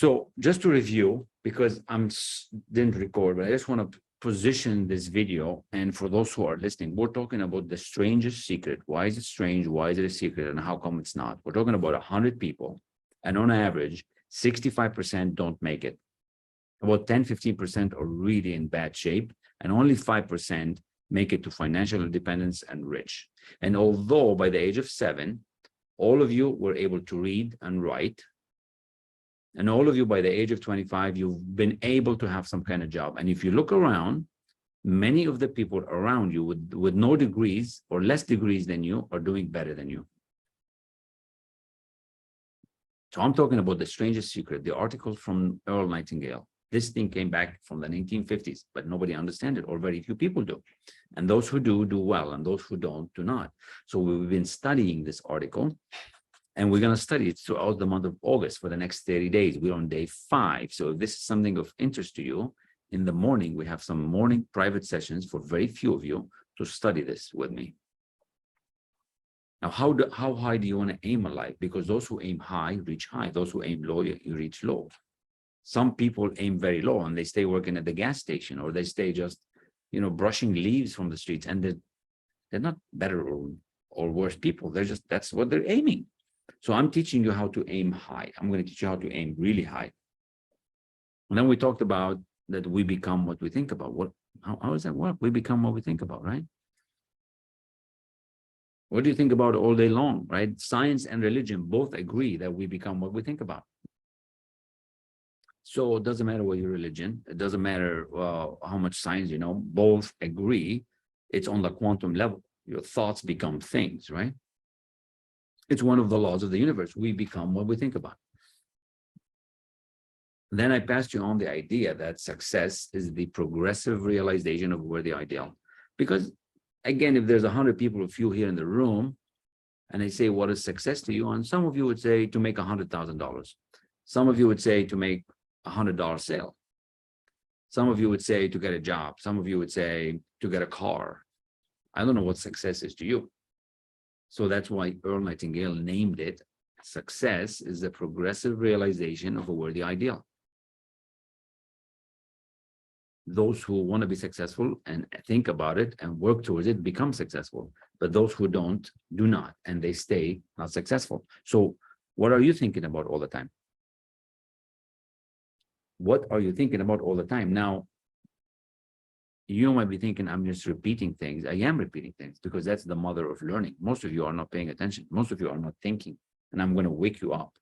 So just to review, because didn't record, but I just want to position this video. And for those who are listening, we're talking about the strangest secret. Why is it strange? Why is it a secret? And how come it's not? We're talking about 100 people. And on average, 65% don't make it. About 10-15% are really in bad shape. And only 5% make it to financial independence and rich. And although by the age of 7, all of you were able to read and write, and all of you by the age of 25, you've been able to have some kind of job. And if you look around, many of the people around you with no degrees or less degrees than you are doing better than you. So I'm talking about the strangest secret, the article from Earl Nightingale. This thing came back from the 1950s, but nobody understands it, or very few people do. And those who do, do well, and those who don't, do not. So we've been studying this article, and we're going to study it throughout the month of August for the next 30 days. We're on day 5. So if this is something of interest to you, in the morning, we have some morning private sessions for very few of you to study this with me. Now, how high do you want to aim in life? Because those who aim high reach high. Those who aim low, you reach low. Some people aim very low and they stay working at the gas station, or they stay just, brushing leaves from the streets, and they're not better or worse people. They're just, that's what they're aiming. So I'm teaching you how to aim high. I'm going to teach you how to aim really high. And then we talked about that we become what we think about. How does that work? We become what we think about, right? What do you think about all day long, right? Science and religion both agree that we become what we think about. So it doesn't matter what your religion, it doesn't matter how much science you know, both agree it's on the quantum level. Your thoughts become things, right? It's one of the laws of the universe. We become what we think about. Then I passed you on the idea that success is the progressive realization of where the ideal. Because again, if there's 100 people, a few here in the room, and they say, what is success to you? And some of you would say to make $100,000. Some of you would say to make $100 sale. Some of you would say to get a job. Some of you would say to get a car. I don't know what success is to you. So that's why Earl Nightingale named it, success is the progressive realization of a worthy ideal. Those who want to be successful and think about it and work towards it become successful. But those who don't, do not, and they stay not successful. So what are you thinking about all the time? What are you thinking about all the time? Now, you might be thinking, I'm just repeating things. I am repeating things because that's the mother of learning. Most of you are not paying attention. Most of you are not thinking. And I'm going to wake you up.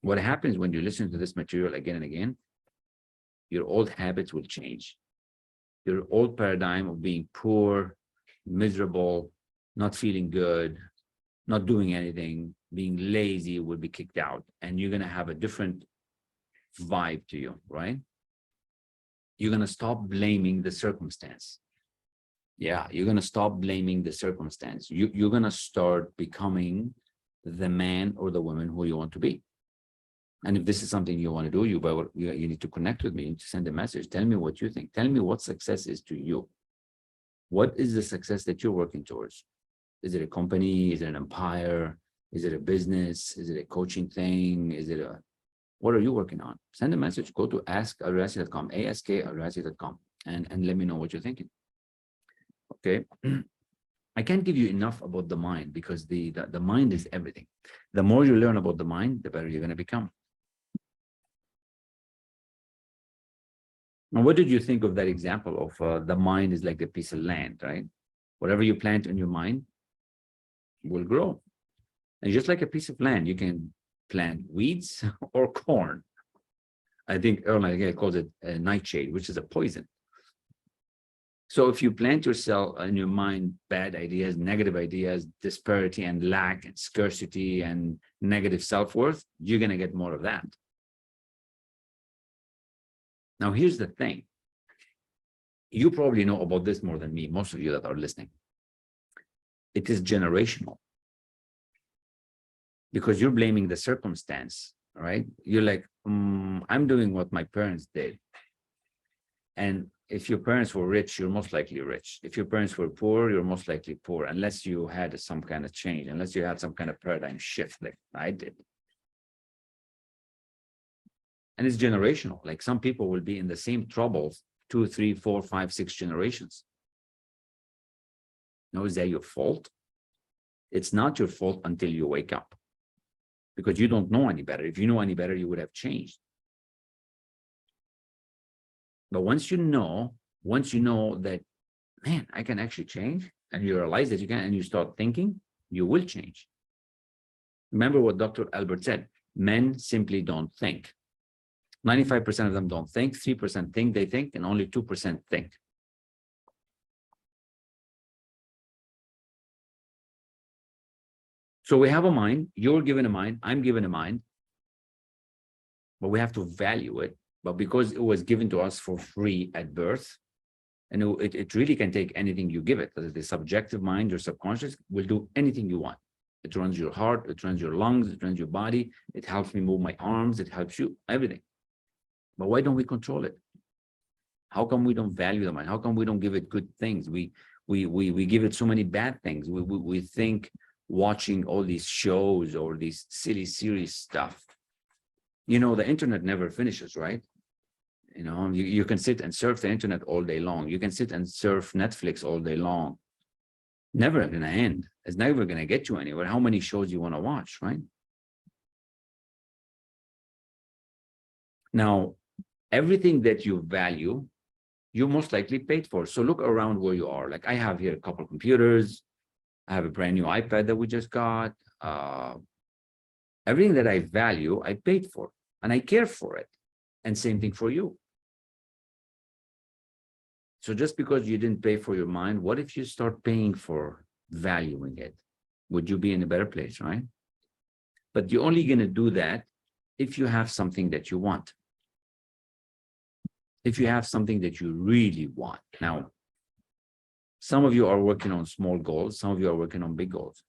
What happens when you listen to this material again and again, your old habits will change. Your old paradigm of being poor, miserable, not feeling good, not doing anything, being lazy will be kicked out. And you're going to have a different vibe to you, right? You're going to stop blaming the circumstance. Yeah, you're going to stop blaming the circumstance. You're going to start becoming the man or the woman who you want to be. And if this is something you want to do, you need to connect with me. You need to send a message. Tell me what you think. Tell me what success is to you. What is the success that you're working towards? Is it a company? Is it an empire? Is it a business? Is it a coaching thing? What are you working on? Send a message. Go to ask-El-Rassi.com, ask-El-Rassi.com, and let me know what you're thinking. Okay. I can't give you enough about the mind because the mind is everything. The more you learn about the mind, the better you're going to become. Now, what did you think of that example of the mind is like a piece of land, right? Whatever you plant in your mind will grow. And just like a piece of land, you can plant weeds or corn. I think Earl Nightingale calls it a nightshade, which is a poison. So if you plant yourself in your mind bad ideas, negative ideas, disparity and lack and scarcity and negative self-worth, you're going to get more of that. Now, here's the thing. You probably know about this more than me, most of you that are listening. It is generational. Because you're blaming the circumstance, right? You're like, I'm doing what my parents did. And if your parents were rich, you're most likely rich. If your parents were poor, you're most likely poor, unless you had some kind of change, unless you had some kind of paradigm shift like I did. And it's generational. Like some people will be in the same troubles 2, 3, 4, 5, 6 generations. Now, is that your fault? It's not your fault until you wake up, because you don't know any better. If you know any better, you would have changed. But once you know that, man, I can actually change, and you realize that you can, and you start thinking, you will change. Remember what Dr. Albert said, men simply don't think. 95% of them don't think, 3% think they think, and only 2% think. So we have a mind, you're given a mind, I'm given a mind, but we have to value it. But because it was given to us for free at birth, and it really can take anything you give it. The subjective mind, your subconscious will do anything you want. It runs your heart, it runs your lungs, it runs your body. It helps me move my arms, it helps you, everything. But why don't we control it? How come we don't value the mind? How come we don't give it good things? We give it so many bad things. We think watching all these shows or these silly series stuff. You know, the internet never finishes, right? You know, you can sit and surf the internet all day long. You can sit and surf Netflix all day long. Never gonna end. It's never gonna get you anywhere. How many shows you want to watch, right? Now, everything that you value, you most likely paid for. So look around where you are. Like I have here a couple of computers. I have a brand new iPad that we just got. Everything that I value, I paid for, and I care for it. And same thing for you. So just because you didn't pay for your mind, what if you start paying for valuing it? Would you be in a better place, right? But you're only going to do that if you have something that you want. If you have something that you really want. Now, some of you are working on small goals. Some of you are working on big goals.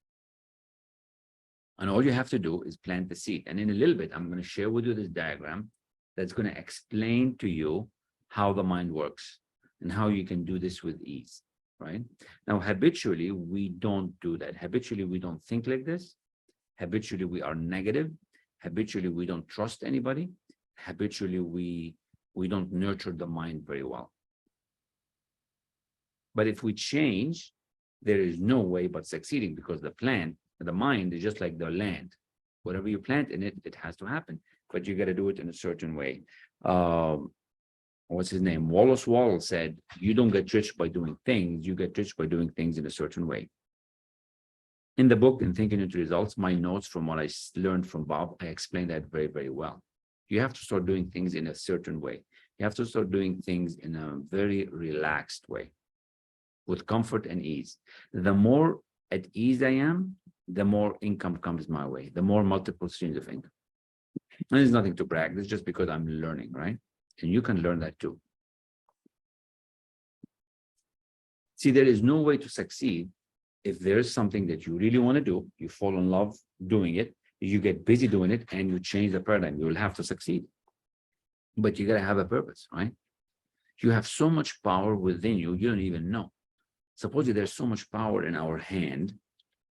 And all you have to do is plant the seed. And in a little bit, I'm going to share with you this diagram that's going to explain to you how the mind works and how you can do this with ease, right? Now, habitually, we don't do that. Habitually, we don't think like this. Habitually, we are negative. Habitually, we don't trust anybody. Habitually, we don't nurture the mind very well. But if we change, there is no way but succeeding, because the mind is just like the land. Whatever you plant in it, it has to happen. But you got to do it in a certain way. What's his name? Wallace Wallace said, you don't get rich by doing things, you get rich by doing things in a certain way. In the book, In Thinking into Results, my notes from what I learned from Bob, I explained that very, very well. You have to start doing things in a certain way. You have to start doing things in a very relaxed way, with comfort and ease. The more at ease I am, the more income comes my way, the more multiple streams of income. And there's nothing to brag. It's just because I'm learning, right? And you can learn that too. See, there is no way to succeed if there's something that you really want to do, you fall in love doing it, you get busy doing it, and you change the paradigm. You will have to succeed. But you got to have a purpose, right? You have so much power within you, you don't even know. Suppose there's so much power in our hand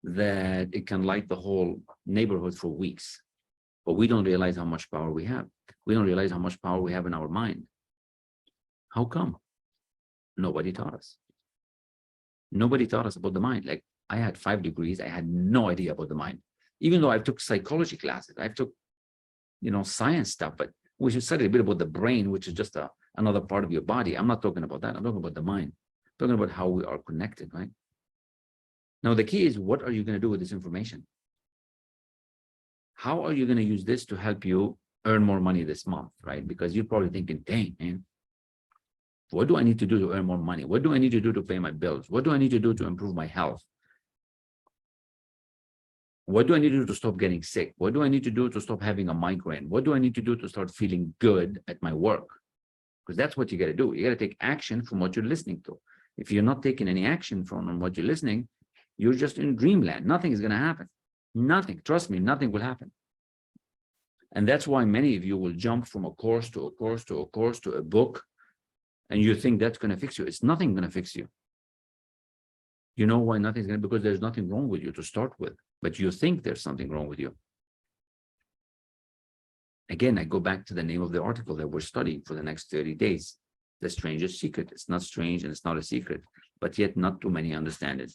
that it can light the whole neighborhood for weeks. But we don't realize how much power we have. We don't realize how much power we have in our mind. How come? Nobody taught us. Nobody taught us about the mind. Like I had 5 degrees. I had no idea about the mind. Even though I took psychology classes, I took, science stuff, but we should study a bit about the brain, which is just another part of your body. I'm not talking about that. I'm talking about the mind. I'm talking about how we are connected, right? Now, the key is, what are you going to do with this information? How are you going to use this to help you earn more money this month, right? Because you're probably thinking, dang, man, what do I need to do to earn more money? What do I need to do to pay my bills? What do I need to do to improve my health? What do I need to do to stop getting sick? What do I need to do to stop having a migraine? What do I need to do to start feeling good at my work? Because that's what you got to do. You got to take action from what you're listening to. If you're not taking any action from what you're listening, you're just in dreamland. Nothing is going to happen. Nothing. Trust me, nothing will happen. And that's why many of you will jump from a course to a course to a course to a book, and you think that's going to fix you. It's nothing going to fix you. You know why nothing's going to? Because there's nothing wrong with you to start with, but you think there's something wrong with you. Again, I go back to the name of the article that we're studying for the next 30 days. The strangest secret. It's not strange and it's not a secret, but yet not too many understand it.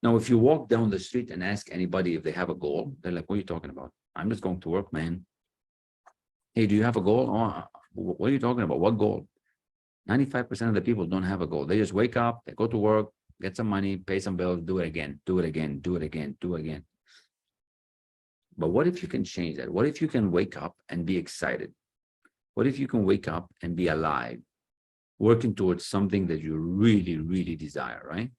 Now, if you walk down the street and ask anybody if they have a goal, they're like, what are you talking about? I'm just going to work, man. Hey, do you have a goal? Oh, what are you talking about? What goal? 95% of the people don't have a goal. They just wake up, they go to work, get some money, pay some bills, do it again, do it again, do it again, do it again. But what if you can change that? What if you can wake up and be excited? What if you can wake up and be alive, working towards something that you really, really desire, right?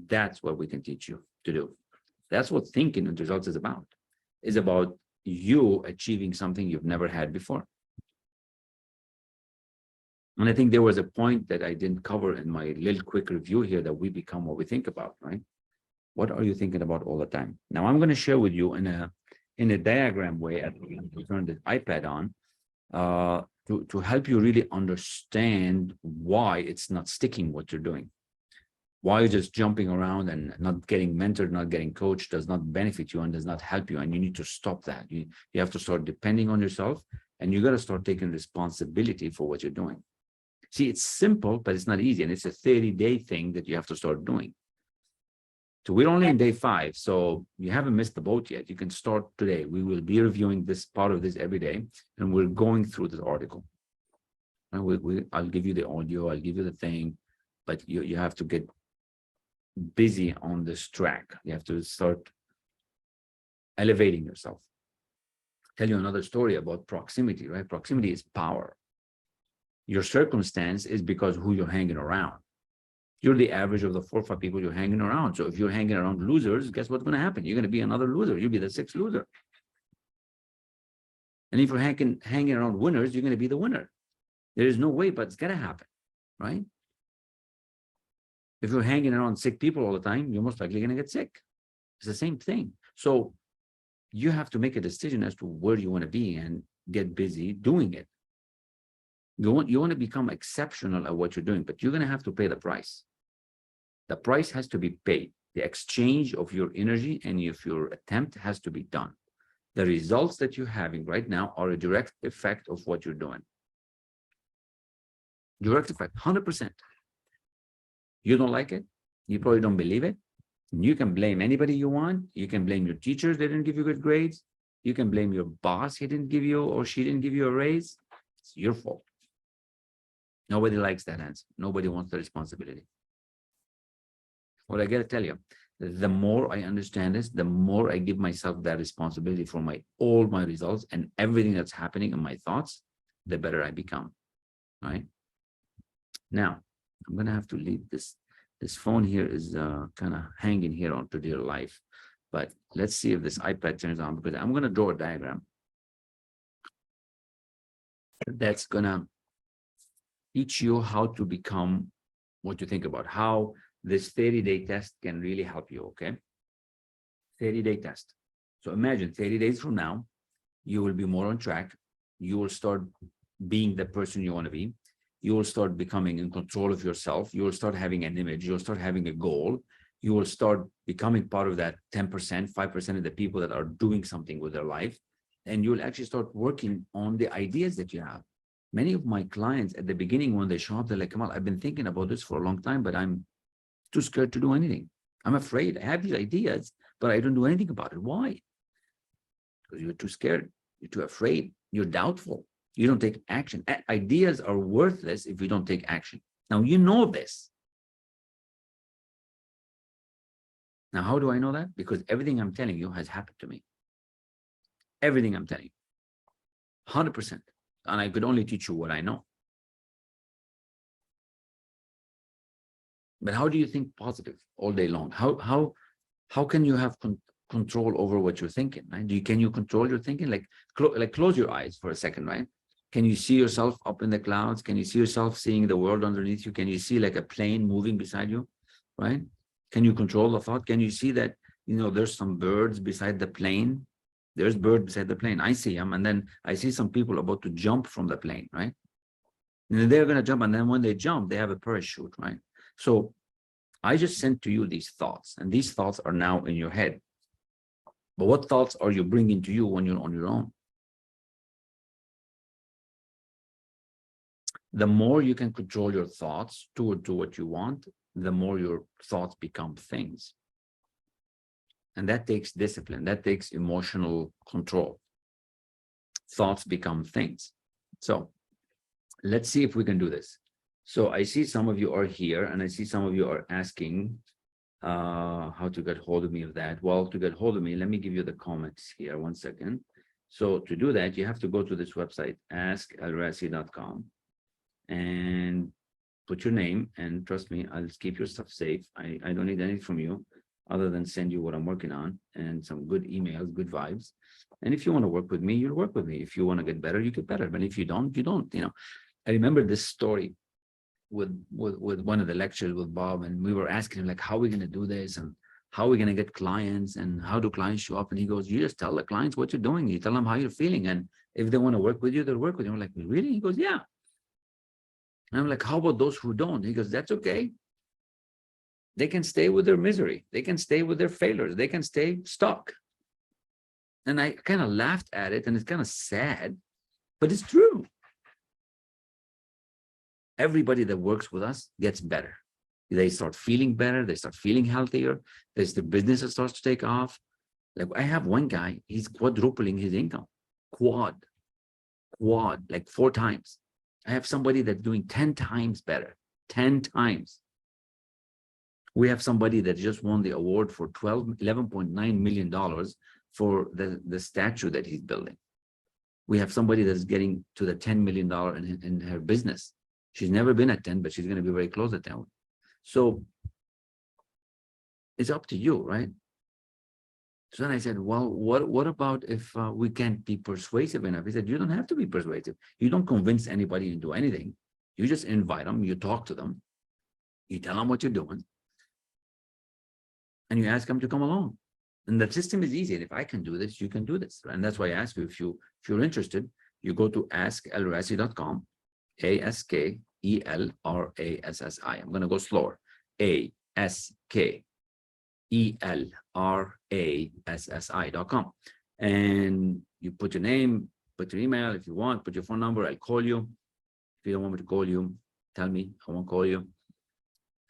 That's what we can teach you to do. That's what thinking and results is about. It's about you achieving something you've never had before. And I think there was a point that I didn't cover in my little quick review here, that we become what we think about, right? What are you thinking about all the time? Now, I'm going to share with you in a diagram way, as we turn the iPad on, to help you really understand why it's not sticking what you're doing. Why you're just jumping around and not getting mentored, not getting coached does not benefit you and does not help you. And you need to stop that. You have to start depending on yourself, and you got to start taking responsibility for what you're doing. See, it's simple, but it's not easy. And it's a 30-day thing that you have to start doing. So we're only in day 5. So you haven't missed the boat yet. You can start today. We will be reviewing this part of this every day, and we're going through this article. And I'll give you the audio, I'll give you the thing, but you have to get busy on this track. You have to start elevating yourself. Tell you another story about proximity, right? Proximity is power. Your circumstance is because who you're hanging around. You're the average of the 4 or 5 people you're hanging around. So if you're hanging around losers, guess what's going to happen? You're going to be another loser. You'll be the 6th loser. And if you're hanging around winners, you're going to be the winner. There is no way, but it's going to happen, right? If you're hanging around sick people all the time, you're most likely going to get sick. It's the same thing. So you have to make a decision as to where you want to be and get busy doing it. You want to become exceptional at what you're doing, but you're going to have to pay the price. The price has to be paid. The exchange of your energy and of your attempt has to be done. The results that you're having right now are a direct effect of what you're doing. Direct effect, 100%. You don't like it. You probably don't believe it. You can blame anybody you want. You can blame your teachers, they didn't give you good grades. You can blame your boss, he didn't give you or she didn't give you a raise. It's your fault. Nobody likes that answer. Nobody wants the responsibility. What I got to tell you, the more I understand this, the more I give myself that responsibility for all my results and everything that's happening in my thoughts, the better I become, right? Now, I'm going to have to leave this. This phone here is kind of hanging here onto dear life. But let's see if this iPad turns on, because I'm going to draw a diagram that's going to teach you how to become what you think about, how this 30-day test can really help you, okay? 30-day test. So imagine 30 days from now, you will be more on track. You will start being the person you want to be. You will start becoming in control of yourself. You will start having an image. You'll start having a goal. You will start becoming part of that 10%, 5% of the people that are doing something with their life. And you will actually start working on the ideas that you have. Many of my clients at the beginning, when they show up, they're like, Kamal, I've been thinking about this for a long time, but I'm too scared to do anything. I'm afraid. I have these ideas, but I don't do anything about it. Why? Because you're too scared. You're too afraid. You're doubtful. You don't take action. Ideas are worthless if you don't take action. Now, you know this. Now, how do I know that? Because everything I'm telling you has happened to me. Everything I'm telling you, 100%. And I could only teach you what I know. But how do you think positive all day long? How can you have control over what you're thinking, right? Can you control your thinking? Like close your eyes for a second, right? Can you see yourself up in the clouds? Can you see yourself seeing the world underneath you? Can you see like a plane moving beside you, right? Can you control the thought? Can you see that, there's some birds beside the plane? There's birds beside the plane. I see them. And then I see some people about to jump from the plane, right? And then they're going to jump. And then when they jump, they have a parachute, right? So I just sent to you these thoughts, and these thoughts are now in your head. But what thoughts are you bringing to you when you're on your own? The more you can control your thoughts to what you want, the more your thoughts become things. And that takes discipline. That takes emotional control. Thoughts become things. So let's see if we can do this. So I see some of you are here, and I see some of you are asking how to get hold of me of that. Well, to get hold of me, let me give you the comments here. 1 second. So to do that, you have to go to this website, askelrassi.com, and put your name, and trust me, I'll keep your stuff safe. I don't need anything from you other than send you what I'm working on and some good emails, good vibes. And if you want to work with me, you'll work with me. If you want to get better, you get better. But if you don't, you don't. You know, I remember this story with one of the lectures with Bob, and we were asking him, like, how are we going to do this, and how are we going to get clients, and how do clients show up? And he goes, you just tell the clients what you're doing. You tell them how you're feeling, and if they want to work with you, they'll work with you. I'm like, really? He goes, yeah. And I'm like, how about those who don't? He goes, that's okay. They can stay with their misery. They can stay with their failures. They can stay stuck. And I kind of laughed at it, and it's kind of sad, but it's true. Everybody that works with us gets better. They start feeling better. They start feeling healthier. There's the business that starts to take off. Like, I have one guy, he's quadrupling his income. Quad, like 4 times. I have somebody that's doing 10 times better, 10 times. We have somebody that just won the award for $11.9 million for the statue that he's building. We have somebody that's getting to the $10 million in her business. She's never been at 10, but she's going to be very close at 10. So it's up to you, right? So then I said, well, what about if we can't be persuasive enough? He said, you don't have to be persuasive. You don't convince anybody into anything. You just invite them, you talk to them, you tell them what you're doing, and you ask them to come along. And the system is easy. And if I can do this, you can do this. And that's why I ask you, if you're interested, you go to askelrassi.com, ASKELRASSI. I'm going to go slower. ASKELRASSI.com. And you put your name, put your email if you want, put your phone number. I'll call you. If you don't want me to call you, tell me. I won't call you.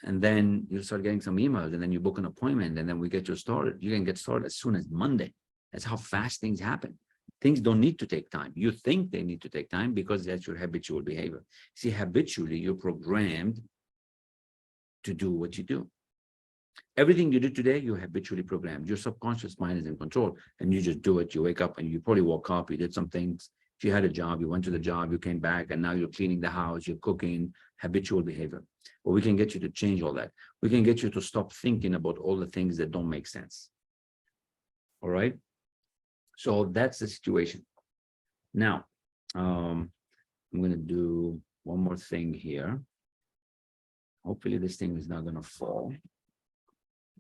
And then you'll start getting some emails, and then you book an appointment, and then we get you started. You can get started as soon as Monday. That's how fast things happen. Things don't need to take time. You think they need to take time because that's your habitual behavior. See, habitually, you're programmed to do what you do. Everything you do today, you're habitually programmed. Your subconscious mind is in control, and you just do it. You wake up, and you probably woke up, you did some things. If you had a job, you went to the job, you came back, and now you're cleaning the house, you're cooking, habitual behavior. But we can get you to change all that. We can get you to stop thinking about all the things that don't make sense. All right? So that's the situation. Now, I'm going to do one more thing here. Hopefully this thing is not going to fall.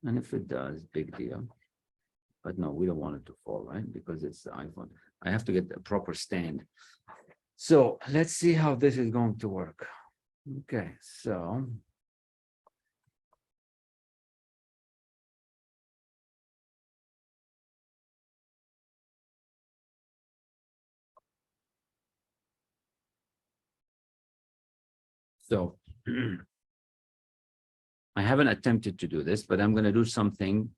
And if it does, big deal. But no, we don't want it to fall, right? Because it's the iPhone. I have to get a proper stand. So let's see how this is going to work. Okay, so I haven't attempted to do this, but I'm going to do something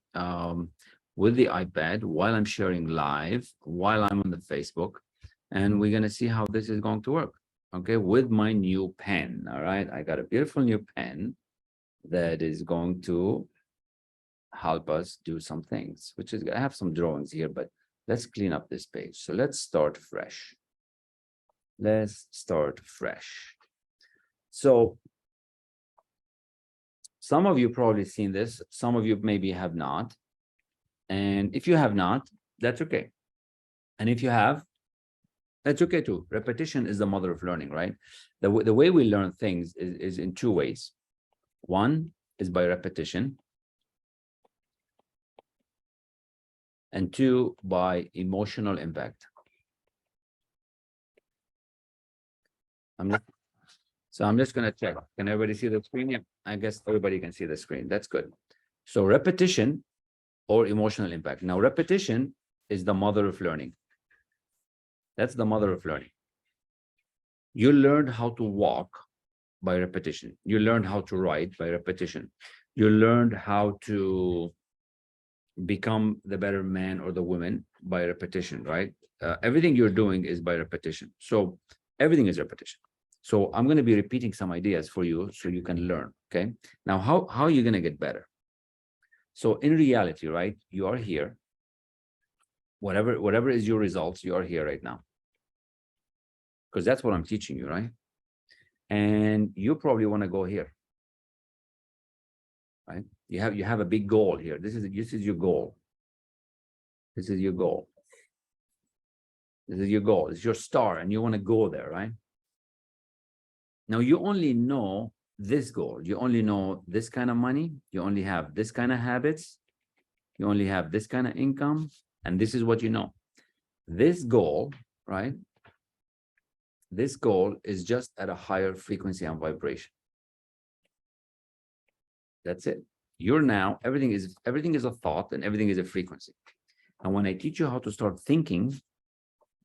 with the iPad while I'm sharing live, while I'm on the Facebook, and we're going to see how this is going to work. Okay, with my new pen. All right, I got a beautiful new pen that is going to help us do some things, which is, I have some drawings here, but let's clean up this page. So let's start fresh. Let's start fresh. So some of you probably seen this, some of you maybe have not. And if you have not, that's okay. And if you have, that's okay too. Repetition is the mother of learning, right? The way we learn things is in 2 ways. One is by repetition, and 2, by emotional impact. I'm just going to check. Can everybody see the screen? Yeah, I guess everybody can see the screen. That's good. So repetition or emotional impact. Now, repetition is the mother of learning. That's the mother of learning. You learned how to walk by repetition. You learned how to write by repetition. You learned how to become the better man or the woman by repetition, right? Everything you're doing is by repetition. So everything is repetition. So I'm going to be repeating some ideas for you so you can learn. Okay. Now, how are you going to get better? So in reality, right, you are here. Whatever is your results, you are here right now. Because that's what I'm teaching you, right? And you probably want to go here. Right? You have a big goal here. This is your goal. This is your goal. This is your goal. It's your star, and you want to go there, right? Now you only know this goal. You only know this kind of money. You only have this kind of habits. You only have this kind of income, and this is what you know. This goal, right? This goal is just at a higher frequency and vibration. That's it. You're now, everything is a thought and everything is a frequency. And when I teach you how to start thinking,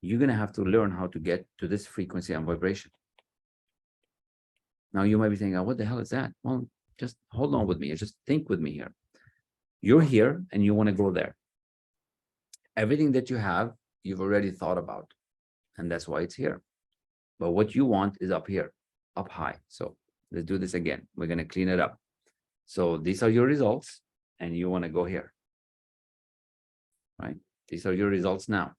you're going to have to learn how to get to this frequency and vibration. Now you might be thinking, oh, what the hell is that? Well, just hold on with me. Just think with me here. You're here and you want to go there. Everything that you have, you've already thought about. And that's why it's here. But what you want is up here, up high. So let's do this again. We're going to clean it up. So these are your results and you want to go here. Right? These are your results now.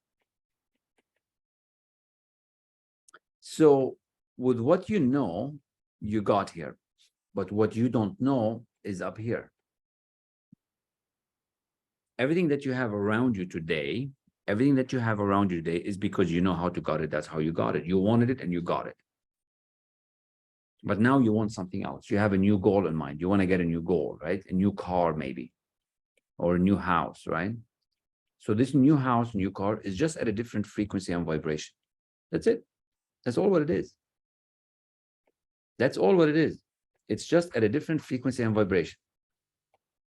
So with what you know, you got here. But what you don't know is up here. Everything that you have around you today, is because you know how to got it. That's how you got it. You wanted it and you got it. But now you want something else. You have a new goal in mind. You want to get a new goal, right? A new car maybe, or a new house, right? So this new house, new car is just at a different frequency and vibration. That's it. That's all what it is. That's all what it is. It's just at a different frequency and vibration.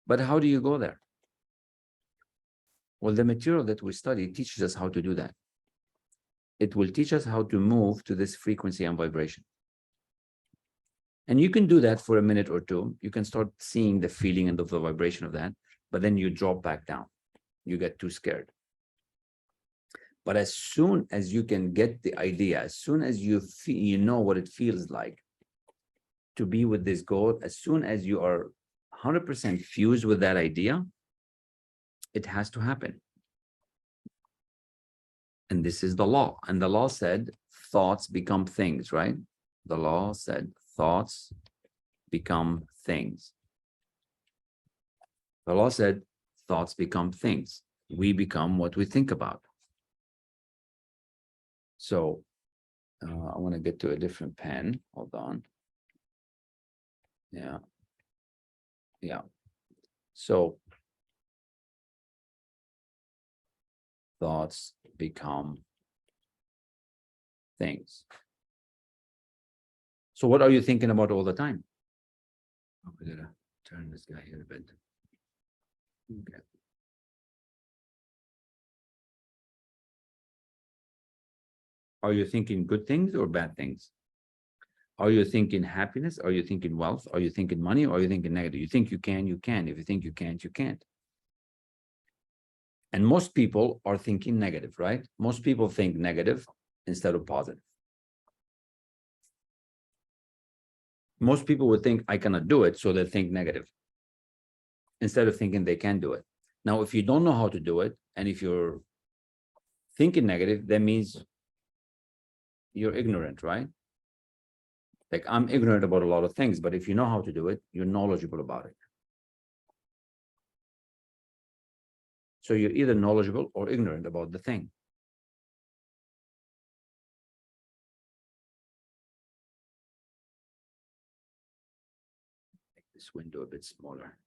But how do you go there? Well, the material that we study teaches us how to do that. It will teach us how to move to this frequency and vibration. And you can do that for a minute or two. You can start seeing the feeling and the vibration of that, but then you drop back down. You get too scared. But as soon as you can get the idea, as soon as you feel, you know what it feels like to be with this goal, as soon as you are 100% fused with that idea, it has to happen. And this is the law. And the law said thoughts become things, right? The law said thoughts become things. The law said thoughts become things. We become what we think about. So I want to get to a different pen. Hold on. Yeah. Yeah. So thoughts become things. So what are you thinking about all the time? Oh, we gotta turn this guy here a bit. Okay. Are you thinking good things or bad things? Are you thinking happiness? Are you thinking wealth? Are you thinking money? Or are you thinking negative? You think you can, you can. If you think you can't, you can't. And most people are thinking negative, right? Most people think negative instead of positive. Most people would think I cannot do it, so they think negative instead of thinking they can do it. Now, if you don't know how to do it, and if you're thinking negative, that means you're ignorant, right? Like I'm ignorant about a lot of things, but if you know how to do it, you're knowledgeable about it. So you're either knowledgeable or ignorant about the thing. Make this window a bit smaller.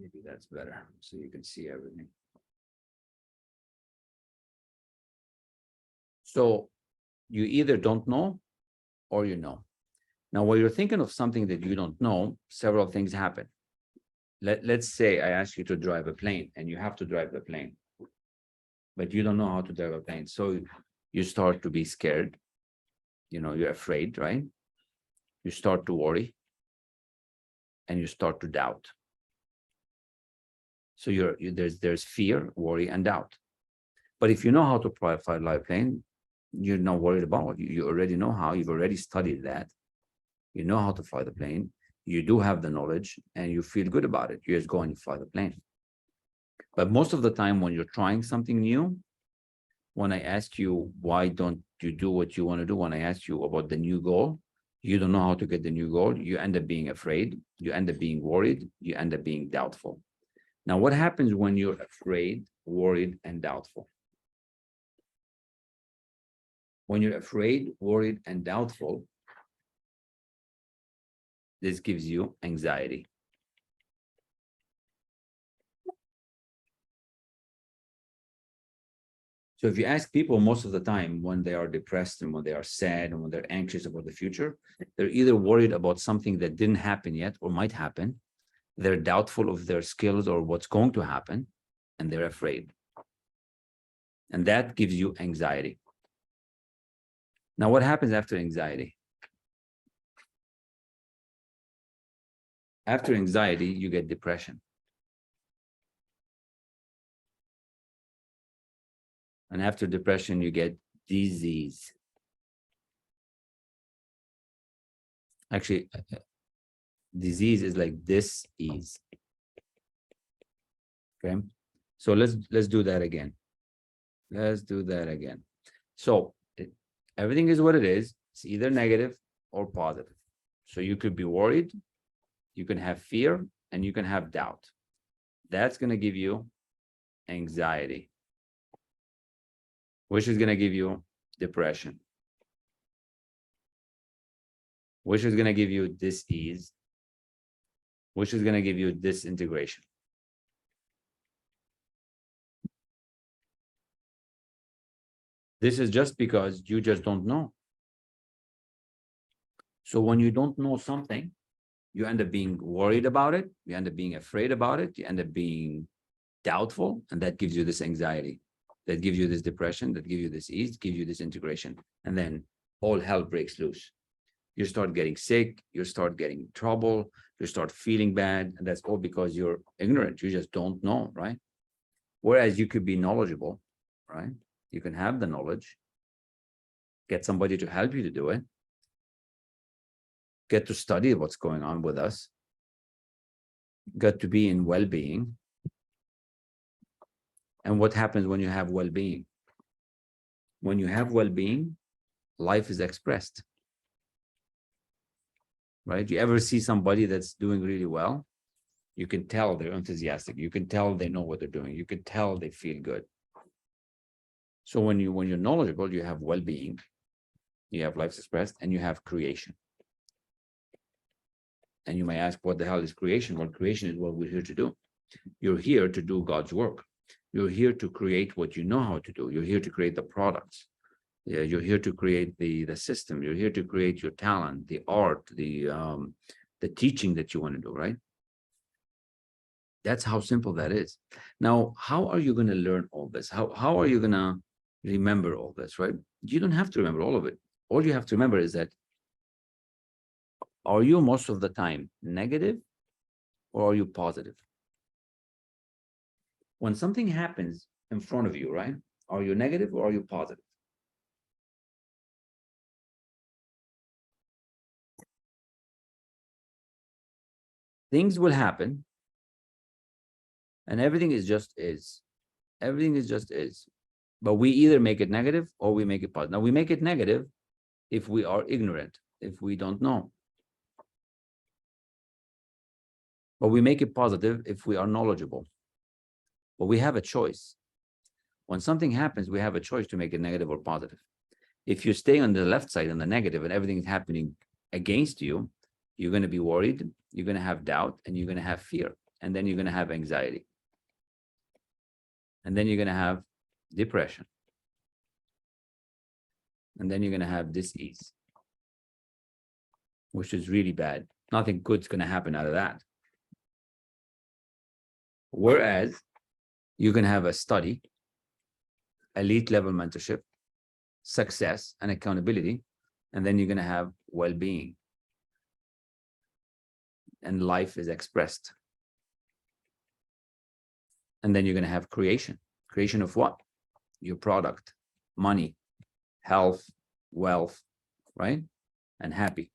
Maybe that's better, so you can see everything. So you either don't know or you know. Now, when you're thinking of something that you don't know, several things happen. Let's say I ask you to drive a plane and you have to drive the plane, but you don't know how to drive a plane. So you start to be scared. You're afraid, right? You start to worry and you start to doubt. So there's fear, worry, and doubt. But if you know how to fly a live plane, you're not worried about it. You already know how. You've already studied that. You know how to fly the plane. You do have the knowledge and you feel good about it. You just go and fly the plane. But most of the time when you're trying something new, when I ask you, why don't you do what you want to do? When I ask you about the new goal, you don't know how to get the new goal. You end up being afraid. You end up being worried. You end up being doubtful. Now, what happens when you're afraid, worried, and doubtful? When you're afraid, worried, and doubtful, this gives you anxiety. So if you ask people most of the time when they are depressed and when they are sad and when they're anxious about the future, they're either worried about something that didn't happen yet or might happen. They're doubtful of their skills or what's going to happen, and they're afraid. And that gives you anxiety. Now, what happens after anxiety? After anxiety, you get depression. And after depression, you get disease. Actually, disease is like dis-ease. Okay. So let's do that again. Let's do that again. So everything is what it is. It's either negative or positive. So you could be worried, you can have fear, and you can have doubt. That's going to give you anxiety, which is going to give you depression, which is going to give you dis-ease, which is going to give you disintegration. This is just because you just don't know. So when you don't know something, you end up being worried about it, you end up being afraid about it, you end up being doubtful, and that gives you this anxiety, that gives you this depression, that gives you this ease, gives you this integration, and then all hell breaks loose. You start getting sick, you start getting in trouble, you start feeling bad, and that's all because you're ignorant. You just don't know, right? Whereas you could be knowledgeable, right? You can have the knowledge, get somebody to help you to do it, get to study what's going on with us, get to be in well-being. And what happens when you have well-being? When you have well-being, life is expressed, right? You ever see somebody that's doing really well? You can tell they're enthusiastic. You can tell they know what they're doing. You can tell they feel good. So when you're knowledgeable, you have well-being, you have life expressed, and you have creation. And you may ask, what the hell is creation? Well, creation is what we're here to do. You're here to do God's work. You're here to create what you know how to do. You're here to create the products. Yeah, you're here to create the system. You're here to create your talent, the art, the teaching that you want to do, right? That's how simple that is. Now, how are you going to learn all this? How are you going to remember all this, right? You don't have to remember all of it. All you have to remember is that, are you most of the time negative or are you positive? When something happens in front of you, right? Are you negative or are you positive? Things will happen and everything is just is. Everything is just is. But we either make it negative or we make it positive. Now, we make it negative if we are ignorant, if we don't know. But we make it positive if we are knowledgeable. But we have a choice. When something happens, we have a choice to make it negative or positive. If you stay on the left side, on the negative, and everything is happening against you, you're going to be worried, you're going to have doubt, and you're going to have fear. And then you're going to have anxiety. And then you're going to have depression. And then you're going to have dis-ease, which is really bad. Nothing good's going to happen out of that. Whereas you can have a study, elite level mentorship, success and accountability, and then you're going to have well-being. And life is expressed. And then you're going to have creation. Creation of what? Your product, money, health, wealth, right? And happy.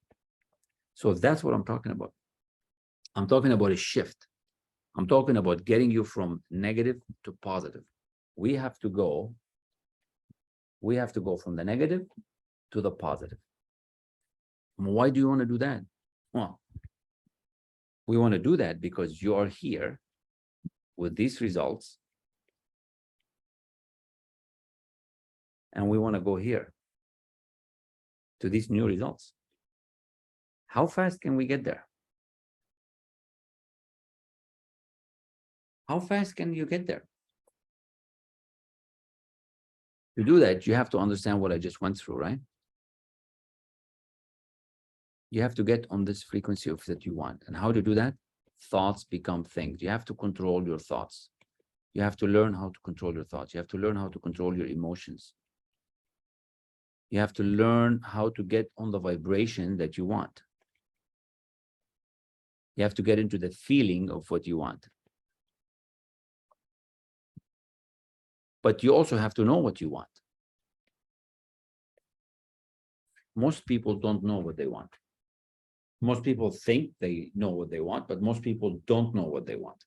So that's what I'm talking about. I'm talking about a shift. I'm talking about getting you from negative to positive. We have to go from the negative to the positive. Why do you want to do that? Well, we want to do that because you are here with these results, and we want to go here to these new results. How fast can we get there? How fast can you get there? To do that, you have to understand what I just went through, right? You have to get on this frequency of that you want. And how to do that? Thoughts become things. You have to control your thoughts. You have to learn how to control your thoughts. You have to learn how to control your emotions. You have to learn how to get on the vibration that you want. You have to get into the feeling of what you want. But you also have to know what you want. Most people don't know what they want. Most people think they know what they want, but most people don't know what they want.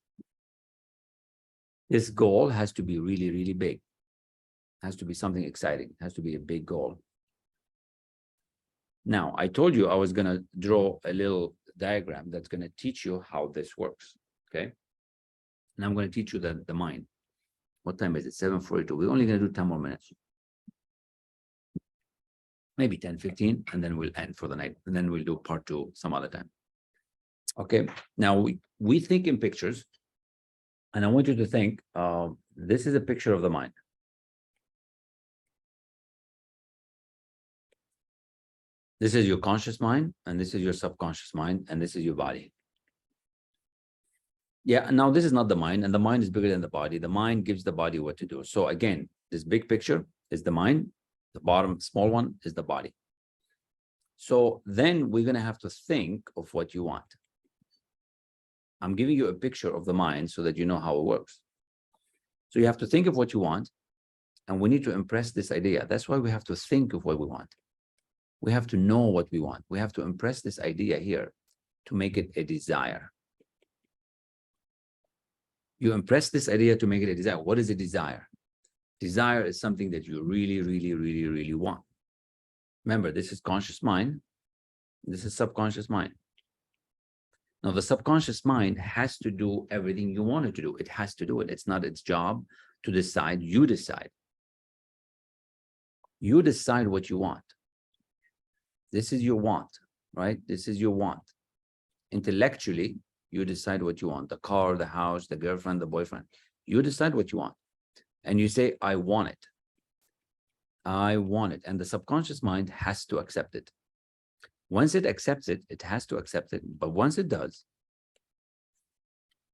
This goal has to be really, really big. It has to be something exciting. It has to be a big goal. Now, I told you I was going to draw a little diagram that's going to teach you how this works, okay? And I'm going to teach you the mind. What time is it? 7:42. We're only going to do 10 more minutes. Maybe 10, 15, and then we'll end for the night. And then we'll do part 2 some other time. Okay, now we think in pictures, and I want you to think, this is a picture of the mind. This is your conscious mind, and this is your subconscious mind, and this is your body. Yeah, now this is not the mind, and the mind is bigger than the body. The mind gives the body what to do. So again, this big picture is the mind. The bottom small one is the body. So then we're going to have to think of what you want. I'm giving you a picture of the mind so that you know how it works. So you have to think of what you want, and we need to impress this idea. That's why we have to think of what we want. We have to know what we want. We have to impress this idea here to make it a desire. You impress this idea to make it a desire. What is a desire? Desire is something that you really, really, really, really want. Remember, this is conscious mind. This is subconscious mind. Now, the subconscious mind has to do everything you want it to do. It has to do it. It's not its job to decide. You decide. You decide what you want. This is your want, right? This is your want. Intellectually, you decide what you want. The car, the house, the girlfriend, the boyfriend. You decide what you want. And you say, I want it. I want it. And the subconscious mind has to accept it. Once it accepts it, it has to accept it. But once it does,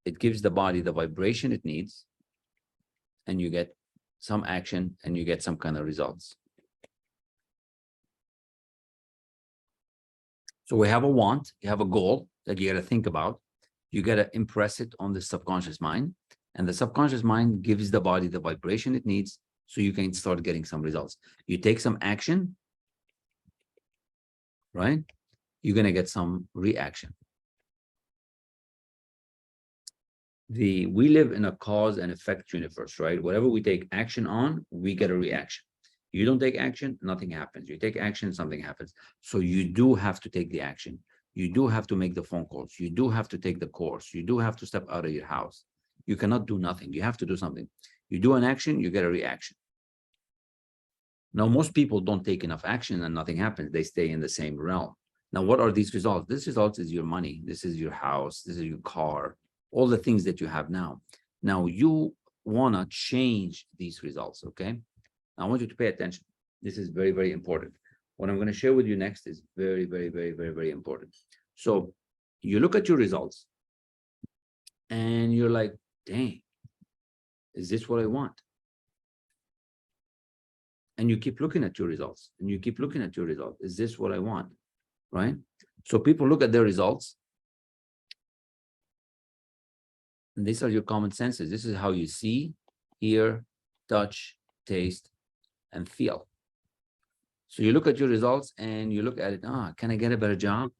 it gives the body the vibration it needs, and you get some action and you get some kind of results. So we have a want, you have a goal that you got to think about. You got to impress it on the subconscious mind, and the subconscious mind gives the body the vibration it needs so you can start getting some results. You take some action, right? You're going to get some reaction. We live in a cause and effect universe, right? Whatever we take action on, we get a reaction. You don't take action, nothing happens. You take action, something happens. So you do have to take the action. You do have to make the phone calls. You do have to take the course. You do have to step out of your house. You cannot do nothing. You have to do something. You do an action, you get a reaction. Now, most people don't take enough action and nothing happens. They stay in the same realm. Now, what are these results? This result is your money. This is your house. This is your car. All the things that you have now. Now, you want to change these results, okay? I want you to pay attention. This is very, very important. What I'm going to share with you next is very, very, very, very, very important. So you look at your results and you're like, dang, is this what I want? And you keep looking at your results and you keep looking at your results. Is this what I want? Right? So people look at their results. And these are your common senses. This is how you see, hear, touch, taste, and feel. So you look at your results and you look at it, can I get a better job?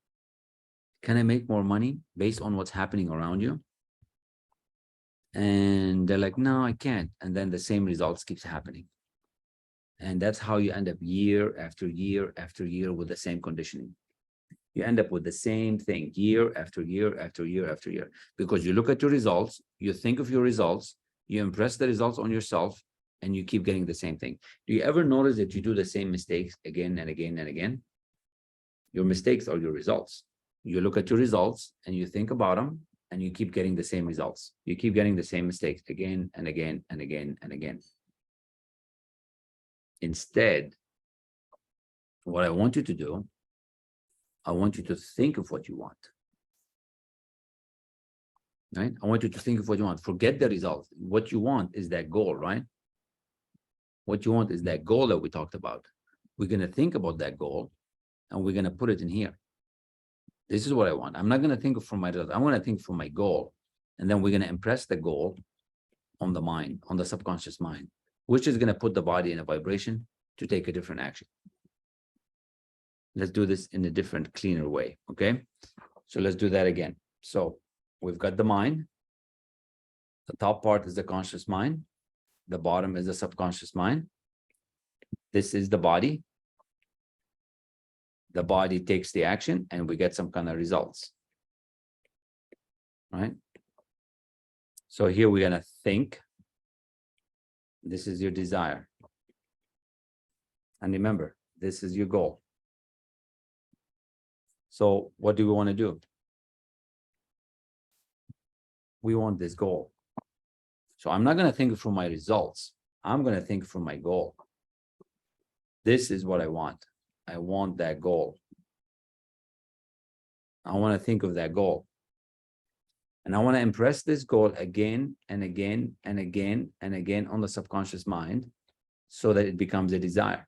Can I make more money based on what's happening around you? And they're like, no, I can't. And then the same results keeps happening. And that's how you end up year after year after year with the same conditioning. You end up with the same thing year after year after year after year, because you look at your results, you think of your results, you impress the results on yourself, and you keep getting the same thing. Do you ever notice that you do the same mistakes again and again and again? Your mistakes are your results. You look at your results and you think about them, and you keep getting the same results. You keep getting the same mistakes again and again and again and again. Instead, what I want you to do, I want you to think of what you want. Right? I want you to think of what you want. Forget the results. What you want is that goal, right? What you want is that goal that we talked about. We're going to think about that goal and we're going to put it in here. This is what I want. I'm not going to think from my result. I'm going to think from my goal. And then we're going to impress the goal on the mind, on the subconscious mind, which is going to put the body in a vibration to take a different action. Let's do this in a different, cleaner way. Okay. So let's do that again. So we've got the mind. The top part is the conscious mind. The bottom is the subconscious mind. This is the body. The body takes the action and we get some kind of results. Right? So here we're going to think. This is your desire. And remember, this is your goal. So what do we want to do? We want this goal. So I'm not going to think from my results. I'm going to think from my goal. This is what I want. I want that goal. I want to think of that goal. And I want to impress this goal again and again and again and again on the subconscious mind so that it becomes a desire.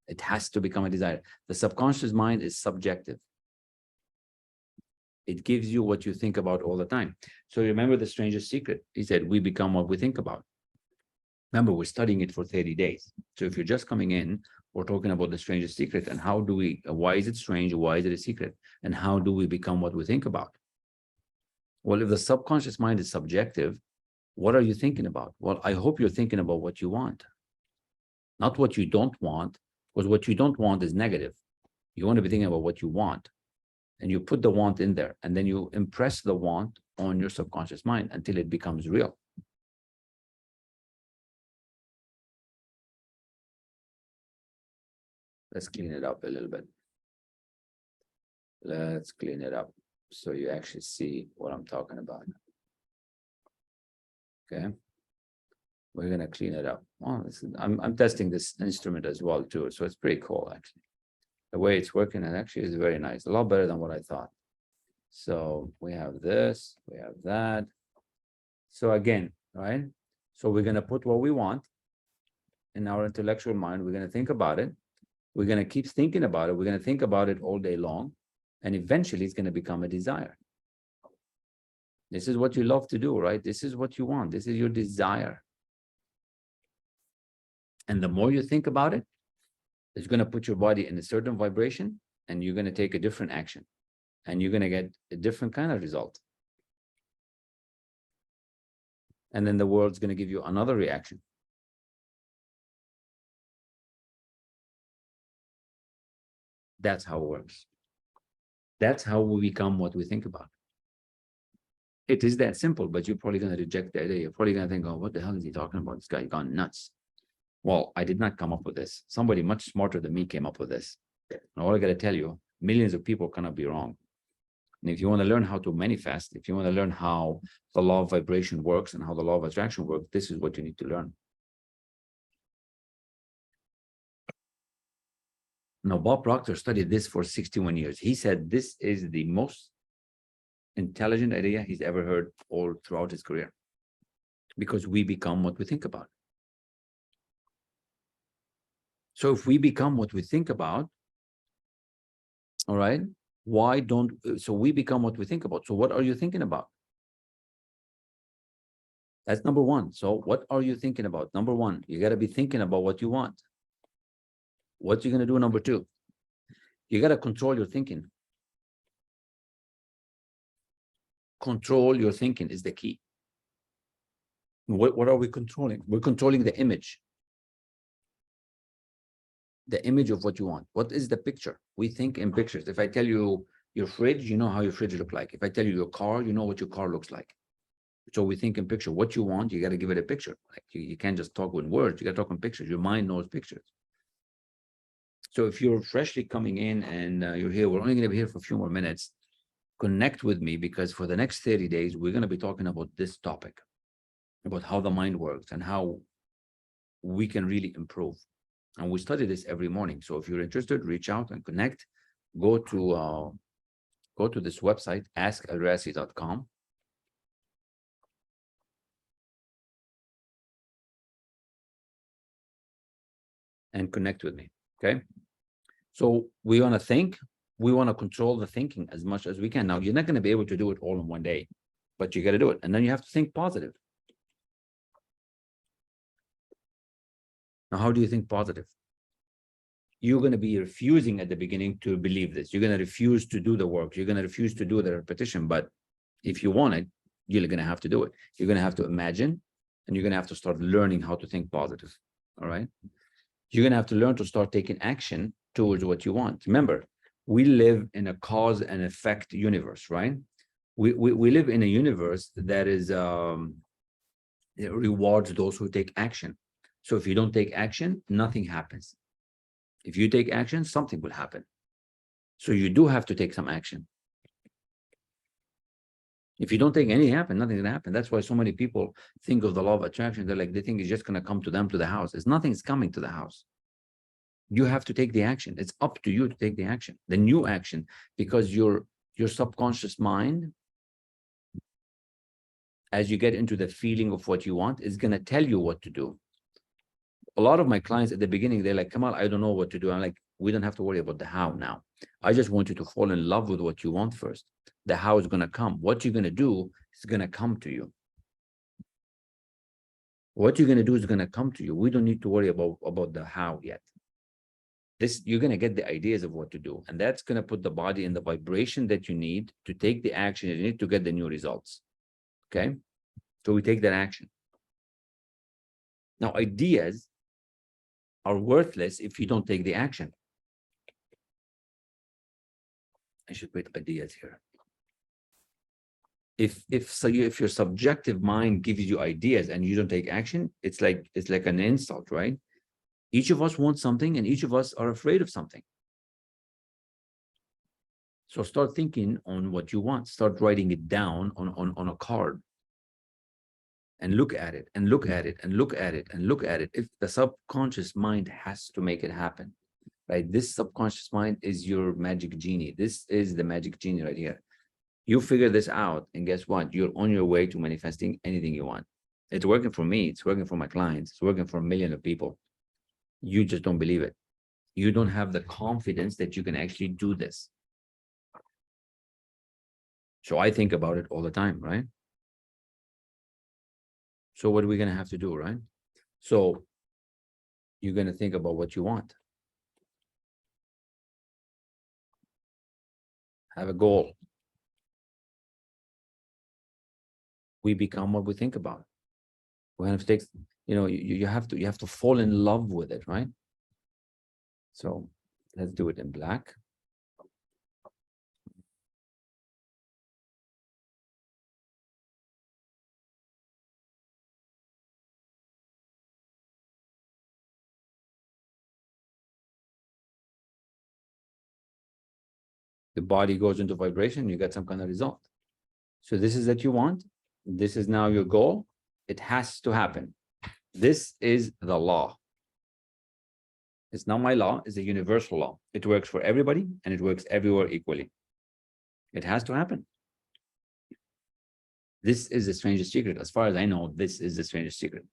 It has to become a desire. The subconscious mind is subjective. It gives you what you think about all the time. So remember the strangest secret. He said, we become what we think about. Remember, we're studying it for 30 days. So if you're just coming in, we're talking about the strangest secret and how do we, why is it strange? Why is it a secret? And how do we become what we think about? Well, if the subconscious mind is subjective, what are you thinking about? Well, I hope you're thinking about what you want, not what you don't want, because what you don't want is negative. You want to be thinking about what you want, and you put the want in there, and then you impress the want on your subconscious mind until it becomes real. Let's clean it up a little bit. Let's clean it up so you actually see what I'm talking about. Okay. We're going to clean it up. Well, I'm testing this instrument as well too, so it's pretty cool actually. The way it's working, it actually is very nice, a lot better than what I thought. So we have this, we have that. So again, right? So we're going to put what we want in our intellectual mind. We're going to think about it. We're going to keep thinking about it. We're going to think about it all day long. And eventually it's going to become a desire. This is what you love to do, right? This is what you want. This is your desire. And the more you think about it, it's going to put your body in a certain vibration and you're going to take a different action and you're going to get a different kind of result. And then the world's going to give you another reaction. That's how it works. That's how we become what we think about. It is that simple, but you're probably going to reject the idea. You're probably going to think, oh, what the hell is he talking about? This guy gone nuts. Well, I did not come up with this. Somebody much smarter than me came up with this. And all I got to tell you, millions of people cannot be wrong. And if you want to learn how to manifest, if you want to learn how the law of vibration works and how the law of attraction works, this is what you need to learn. Now, Bob Proctor studied this for 61 years. He said this is the most intelligent idea he's ever heard all throughout his career, because we become what we think about. So if we become what we think about, all right, why don't, so we become what we think about. So what are you thinking about? That's number one. So what are you thinking about? Number one, you got to be thinking about what you want. What you're going to do, number two, you got to control your thinking. Control your thinking is the key. What are we controlling? We're controlling the image of what you want. What is the picture? We think in pictures. If I tell you your fridge, you know how your fridge look like. If I tell you your car, you know what your car looks like. So we think in picture. What you want, you got to give it a picture. Like you can't just talk with words. You got to talk in pictures. Your mind knows pictures. So if you're freshly coming in and you're here, we're only going to be here for a few more minutes. Connect with me, because for the next 30 days, we're going to be talking about this topic, about how the mind works and how we can really improve. And we study this every morning. So if you're interested, reach out and connect. Go to this website, askelrassi.com. And connect with me. Okay. So we want to think, we want to control the thinking as much as we can. Now, you're not going to be able to do it all in one day, but you got to do it. And then you have to think positive. Now, how do you think positive? You're going to be refusing at the beginning to believe this. You're going to refuse to do the work. You're going to refuse to do the repetition. But if you want it, you're going to have to do it. You're going to have to imagine, and you're going to have to start learning how to think positive. All right. You're going to have to learn to start taking action towards what you want. Remember, we live in a cause and effect universe, right? We live in a universe that is it rewards those who take action. So if you don't take action, nothing happens. If you take action, something will happen. So you do have to take some action. If you don't take any action, nothing's gonna happen. That's why so many people think of the law of attraction. They're like, they think it's just gonna come to them to the house. It's nothing's coming to the house. You have to take the action. It's up to you to take the action, the new action, because your subconscious mind, as you get into the feeling of what you want, is gonna tell you what to do. A lot of my clients at the beginning, they're like, Kamal, I don't know what to do. I'm like, we don't have to worry about the how now. I just want you to fall in love with what you want first. The how is going to come. What you're going to do is going to come to you. What you're going to do is going to come to you. We don't need to worry about the how yet. This, you're going to get the ideas of what to do. And that's going to put the body in the vibration that you need to take the action you need to get the new results. Okay. So we take that action. Now, ideas are worthless if you don't take the action. I should put ideas here. If your subjective mind gives you ideas and you don't take action, it's like an insult, right? Each of us wants something, and each of us are afraid of something. So start thinking on what you want. Start writing it down on a card, and look at it, and look at it, and look at it, and look at it. If the subconscious mind has to make it happen, right? This subconscious mind is your magic genie. This is the magic genie right here. You figure this out, and guess what? You're on your way to manifesting anything you want. It's working for me. It's working for my clients. It's working for a million of people. You just don't believe it. You don't have the confidence that you can actually do this. So I think about it all the time, right? So what are we going to have to do, right? So you're going to think about what you want. Have a goal. We become what we think about. We have to take, you have to fall in love with it, right? So let's do it in black. The body goes into vibration, you get some kind of result. So this is that you want. This is now your goal. It has to happen. This is the law. It's not my law, it's a universal law. It works for everybody and it works everywhere equally. It has to happen. This is the strangest secret. As far as I know, this is the strangest secret.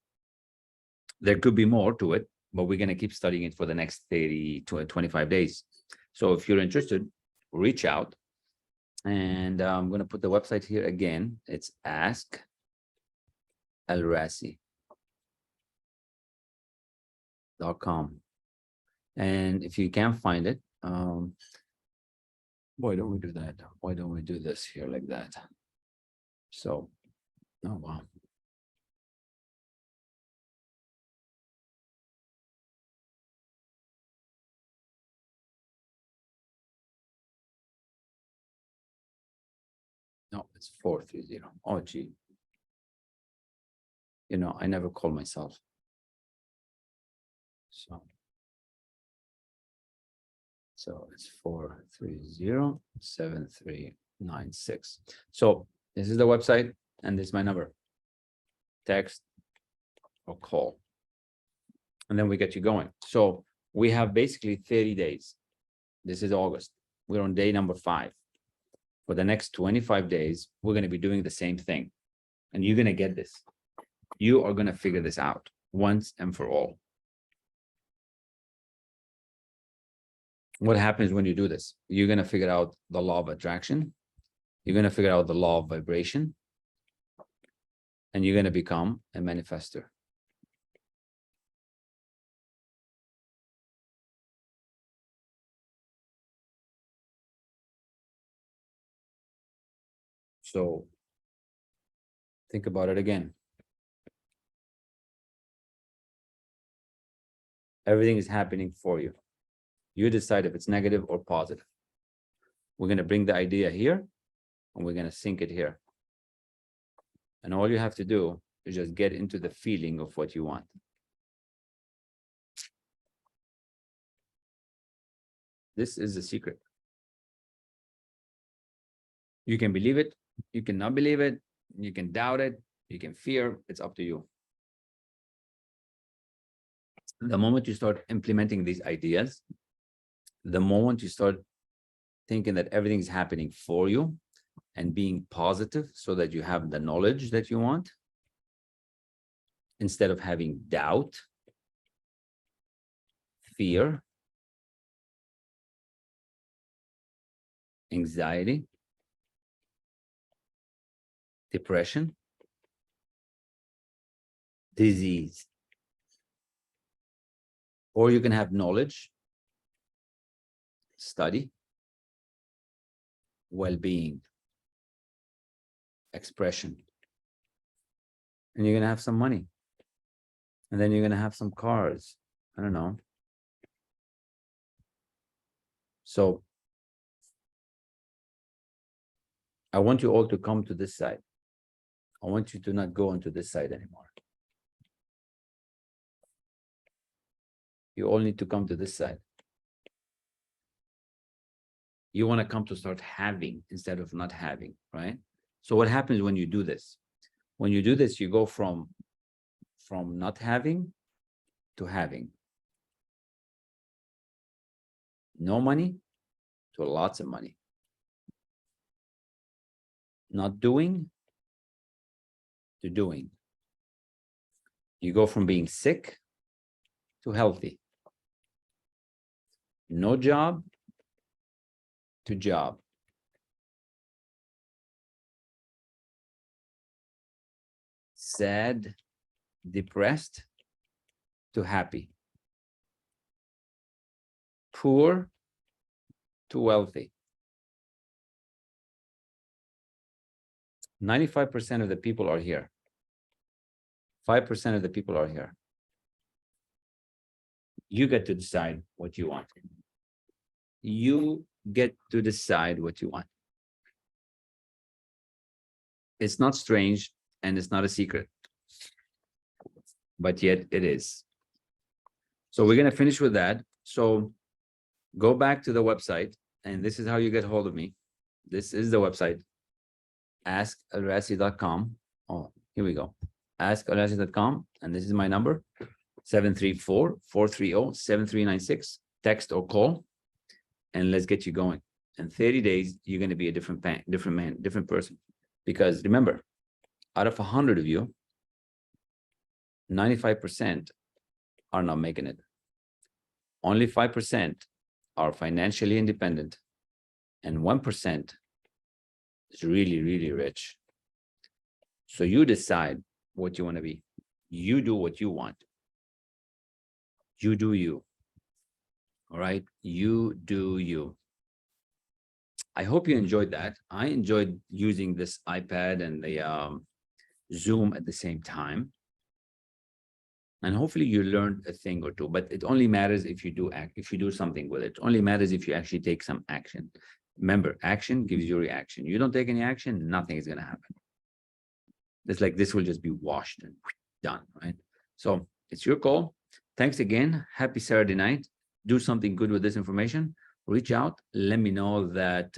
There could be more to it, but we're going to keep studying it for the next 30 to 25 days. So if you're interested, reach out. And I'm going to put the website here again. It's Ask El-Rassi.com. And if you can't find it, why don't we do that? Why don't we do this here like that? So, oh, wow. No, it's 430. Oh, gee. You know, I never call myself. So it's 430-7396. So this is the website and this is my number. Text or call. And then we get you going. So we have basically 30 days. This is August. We're on day number 5. For the next 25 days, we're going to be doing the same thing. And you're going to get this. You are going to figure this out once and for all. What happens when you do this? You're going to figure out the law of attraction. You're going to figure out the law of vibration. And you're going to become a manifester. So think about it again. Everything is happening for you. You decide if it's negative or positive. We're going to bring the idea here and we're going to sink it here. And all you have to do is just get into the feeling of what you want. This is the secret. You can believe it. You cannot believe it. You can doubt it. You can fear. It's up to you. The moment you start implementing these ideas, the moment you start thinking that everything is happening for you and being positive so that you have the knowledge that you want, instead of having doubt, fear, anxiety, depression, disease. Or you can have knowledge, study, well-being, expression. And you're going to have some money. And then you're going to have some cars. I don't know. So I want you all to come to this side. I want you to not go into this side anymore. You all need to come to this side. You want to come to start having instead of not having, right? So what happens when you do this? When you do this, you go from not having to having. No money to lots of money. Not doing to doing. You go from being sick to healthy. No job to job. Sad, depressed to happy. Poor to wealthy. 95% of the people are here. 5% of the people are here. You get to decide what you want. You get to decide what you want. It's not strange and it's not a secret, but yet it is. So we're going to finish with that. So go back to the website, and this is how you get hold of me. This is the website, askelrassi.com. Oh, here we go. askelrassi.com, and this is my number, 734-430-7396. Text or call, and let's get you going. In 30 days, you're going to be a different man, different person. Because remember, out of 100 of you, 95% are not making it. Only 5% are financially independent, and 1% is really, really rich. So you decide what you want to be. You do what you want. You do you. All right? You do you. I hope you enjoyed that. I enjoyed using this iPad and the Zoom at the same time. And hopefully you learned a thing or two, but it only matters if you do something with it. It only matters if you actually take some action. Remember, action gives you reaction. You don't take any action, nothing is going to happen. It's like this will just be washed and done, right? So it's your call. Thanks again. Happy Saturday night. Do something good with this information. Reach out. Let me know that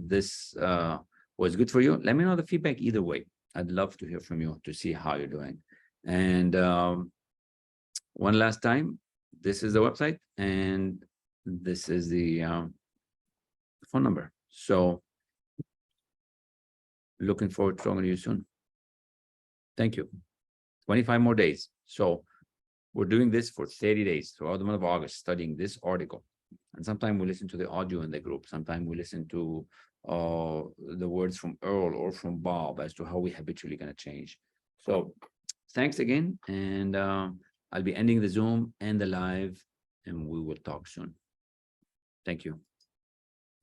this was good for you. Let me know the feedback either way. I'd love to hear from you to see how you're doing. And one last time, this is the website and this is the phone number. So looking forward to talking to you soon. Thank you. 25 more days. So we're doing this for 30 days throughout the month of August, studying this article. And sometimes we listen to the audio in the group. Sometimes we listen to the words from Earl or from Bob as to how we habitually going to change. So thanks again. And I'll be ending the Zoom and the live, and we will talk soon. Thank you.